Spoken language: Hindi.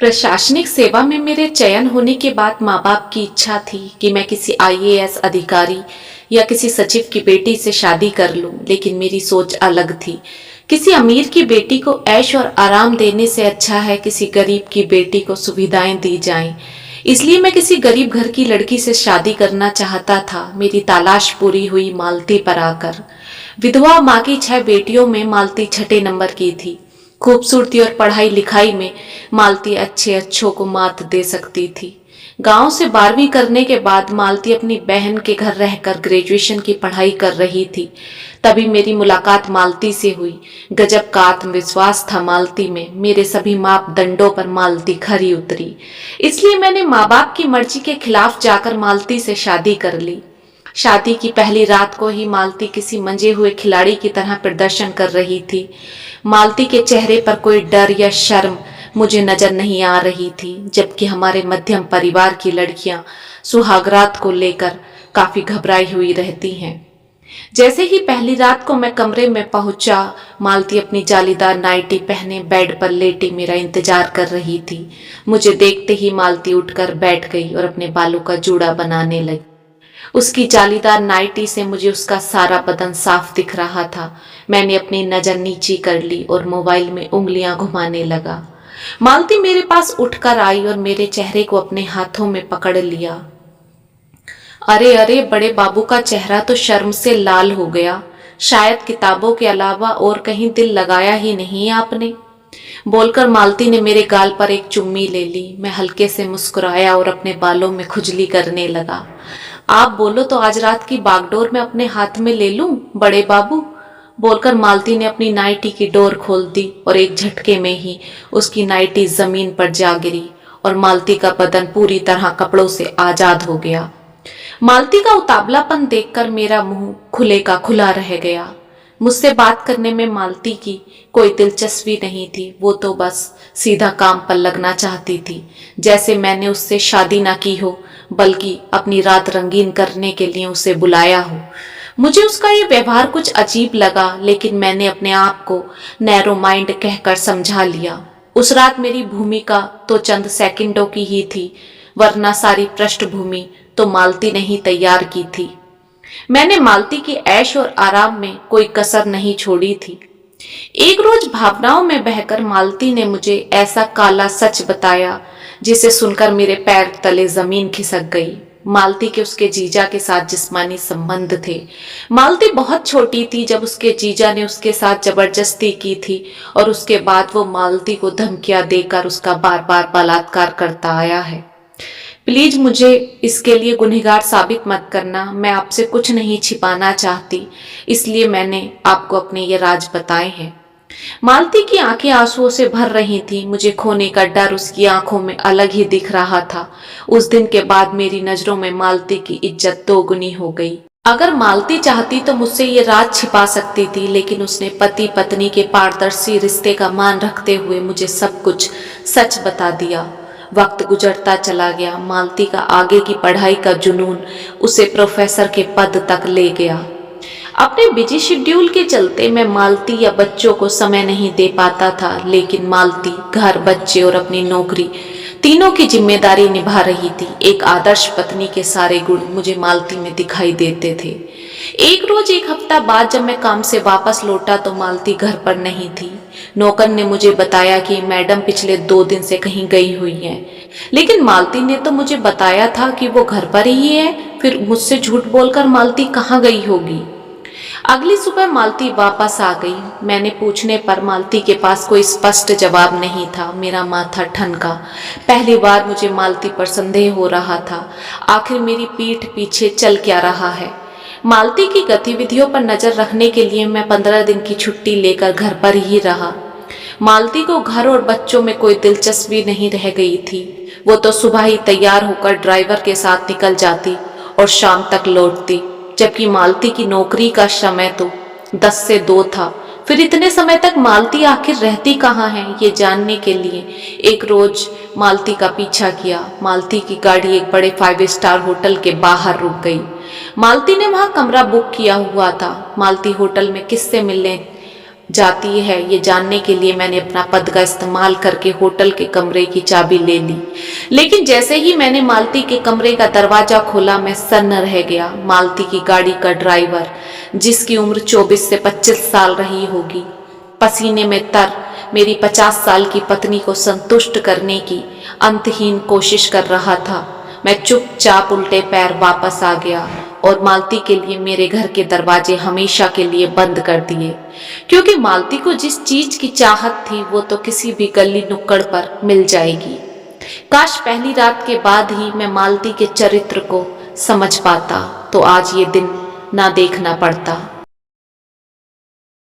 प्रशासनिक सेवा में मेरे चयन होने के बाद माँ बाप की इच्छा थी कि मैं किसी आईएएस अधिकारी या किसी सचिव की बेटी से शादी कर लूं, लेकिन मेरी सोच अलग थी। किसी अमीर की बेटी को ऐश और आराम देने से अच्छा है किसी गरीब की बेटी को सुविधाएं दी जाएं। इसलिए मैं किसी गरीब घर की लड़की से शादी करना चाहता था। मेरी तलाश पूरी हुई मालती पर आकर। विधवा माँ की 6 बेटियों में मालती छठे नंबर की थी। खूबसूरती और पढ़ाई लिखाई में मालती अच्छे अच्छों को मात दे सकती थी। गांव से 12वीं करने के बाद मालती अपनी बहन के घर रहकर ग्रेजुएशन की पढ़ाई कर रही थी। तभी मेरी मुलाकात मालती से हुई। गजब का आत्मविश्वास था मालती में। मेरे सभी मापदंडों पर मालती खरी उतरी। इसलिए मैंने माँ बाप की मर्जी के खिलाफ जाकर मालती से शादी कर ली। शादी की पहली रात को ही मालती किसी मंजे हुए खिलाड़ी की तरह प्रदर्शन कर रही थी। मालती के चेहरे पर कोई डर या शर्म मुझे नजर नहीं आ रही थी, जबकि हमारे मध्यम परिवार की लड़कियां सुहागरात को लेकर काफी घबराई हुई रहती हैं। जैसे ही पहली रात को मैं कमरे में पहुंचा, मालती अपनी जालीदार नाइटी पहने बेड पर लेटी मेरा इंतजार कर रही थी। मुझे देखते ही मालती उठकर बैठ गई और अपने बालों का जूड़ा बनाने लगी। उसकी जालीदार नाइटी से मुझे उसका सारा बदन साफ दिख रहा था। मैंने अपनी नजर नीची कर ली और मोबाइल में उंगलियां घुमाने लगा। मालती मेरे पास उठकर आई और मेरे चेहरे को अपने हाथों में पकड़ लिया। अरे अरे, बड़े बाबू का चेहरा तो शर्म से लाल हो गया। शायद किताबों के अलावा और कहीं दिल लगाया ही नहीं आपने, बोलकर मालती ने मेरे गाल पर एक चुम्मी ले ली। मैं हल्के से मुस्कुराया और अपने बालों में खुजली करने लगा। आप बोलो तो आज रात की बागडोर मैं अपने हाथ में ले लूं, बड़े बाबू, बोलकर मालती ने अपनी नाइटी की डोर खोल दी और एक झटके में ही उसकी नाइटी जमीन पर जा गिरी और मालती का बदन पूरी तरह कपड़ों से आजाद हो गया। मालती का उतावलापन देखकर मेरा मुंह खुले का खुला रह गया। मुझसे बात करने में मालती की कोई दिलचस्पी नहीं थी। वो तो बस सीधा काम पर लगना चाहती थी, जैसे मैंने उससे शादी ना की हो, बल्कि अपनी रात रंगीन करने के लिए उसे बुलाया हो। मुझे उसका ये व्यवहार कुछ अजीब लगा, लेकिन मैंने अपने आप को नैरो माइंड कहकर समझा लिया। उस रात मेरी भूमिका तो चंद सेकंडों की ही थी, वरना सारी पृष्ठभूमि तो मालती ने ही तैयार की थी। मैंने मालती की ऐश और आराम में कोई कसर नहीं छोड़ी थी। एक रोज भावनाओं में बहकर मालती ने मुझे ऐसा काला सच बताया जिसे सुनकर मेरे पैर तले जमीन खिसक गई। मालती के उसके जीजा के साथ जिस्मानी संबंध थे। मालती बहुत छोटी थी जब उसके जीजा ने उसके साथ जबरदस्ती की थी और उसके बाद वो मालती को धमकियां देकर उसका बार बार बलात्कार करता आया है। प्लीज मुझे इसके लिए गुनहगार साबित मत करना। मैं आपसे कुछ नहीं छिपाना चाहती, इसलिए मैंने आपको अपने ये राज बताए हैं। मालती की आंखें आंसुओं से भर रही थी। मुझे खोने का डर उसकी आंखों में अलग ही दिख रहा था। उस दिन के बाद मेरी नजरों में मालती की इज्जत दोगुनी हो गई। अगर मालती चाहती तो मुझसे ये राज छिपा सकती थी, लेकिन उसने पति पत्नी के पारदर्शी रिश्ते का मान रखते हुए मुझे सब कुछ सच बता दिया। वक्त गुजरता चला गया। मालती का आगे की पढ़ाई का जुनून उसे प्रोफेसर के पद तक ले गया। अपने बिजी शेड्यूल के चलते मैं मालती या बच्चों को समय नहीं दे पाता था, लेकिन मालती, घर, बच्चे और अपनी नौकरी, तीनों की जिम्मेदारी निभा रही थी। एक आदर्श पत्नी के सारे गुण मुझे मालती में दिखाई देते थे। एक रोज एक हफ्ता बाद जब मैं काम से वापस लौटा तो मालती घर पर नहीं थी। नौकर ने मुझे बताया कि मैडम पिछले 2 दिन से कहीं गई हुई है, लेकिन मालती ने तो मुझे बताया था कि वो घर पर ही है। फिर मुझसे झूठ बोलकर मालती कहाँ गई होगी। अगली सुबह मालती वापस आ गई। मैंने पूछने पर मालती के पास कोई स्पष्ट जवाब नहीं था। मेरा माथा ठनका। पहली बार मुझे मालती पर संदेह हो रहा था। आखिर मेरी पीठ पीछे चल क्या रहा है। मालती की गतिविधियों पर नजर रखने के लिए मैं 15 दिन की छुट्टी लेकर घर पर ही रहा। मालती को घर और बच्चों में कोई दिलचस्पी नहीं रह गई थी। वो तो सुबह ही तैयार होकर ड्राइवर के साथ निकल जाती और शाम तक लौटती, जबकि मालती की नौकरी का समय तो 10 से 2 था। फिर इतने समय तक मालती आखिर रहती कहाँ है, ये जानने के लिए एक रोज मालती का पीछा किया। मालती की गाड़ी एक बड़े 5 स्टार होटल के बाहर रुक गई। मालती ने वहां कमरा बुक किया हुआ था। मालती होटल में किससे मिलने जाती है ये जानने के लिए मैंने अपना पद का इस्तेमाल करके होटल के कमरे की चाबी ले ली। लेकिन जैसे ही मैंने मालती के कमरे का दरवाजा खोला मैं सन्न रह गया। मालती की गाड़ी का ड्राइवर, जिसकी उम्र 24 से 25 साल रही होगी, पसीने में तर मेरी 50 साल की पत्नी को संतुष्ट करने की अंतहीन कोशिश कर रहा था। मैं चुपचाप उल्टे पैर वापस आ गया और मालती के लिए मेरे घर के दरवाजे हमेशा के लिए बंद कर दिए, क्योंकि मालती को जिस चीज की चाहत थी वो तो किसी भी गली नुक्कड़ पर मिल जाएगी। काश पहली रात के बाद ही मैं मालती के चरित्र को समझ पाता तो आज ये दिन ना देखना पड़ता।